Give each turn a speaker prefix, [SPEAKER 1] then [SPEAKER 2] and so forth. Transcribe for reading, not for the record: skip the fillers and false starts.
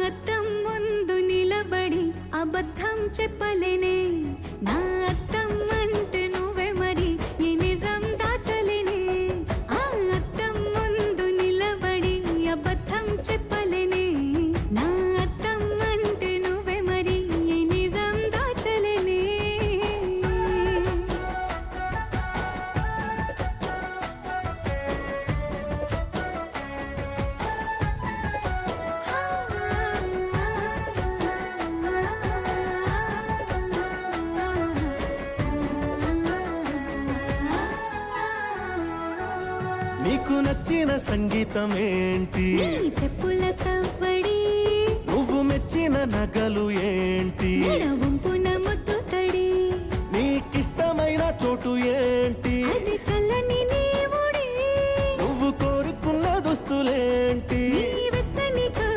[SPEAKER 1] అద్దం ముందు నిలబడి అబద్ధం చెప్పలేనే నా అద్దం అంటే నువ్వే మరి ఈ నిజం దాచలేనే ఆ అద్దం ముందు నిలబడి అబద్ధం చెప్పలేనే నా అద్దం అంటే నువ్వే మరి ఈ నిజం దాచలేనే
[SPEAKER 2] నీకు నచ్చిన సంగీతం ఏంటి
[SPEAKER 1] నీ చెప్పుల సవ్వడి
[SPEAKER 2] నువ్వు మెచ్చిన నగలు ఏంటి
[SPEAKER 1] వంపున ముద్దు తడి
[SPEAKER 2] నీకిష్టమైన చోటు ఏంటి
[SPEAKER 1] అది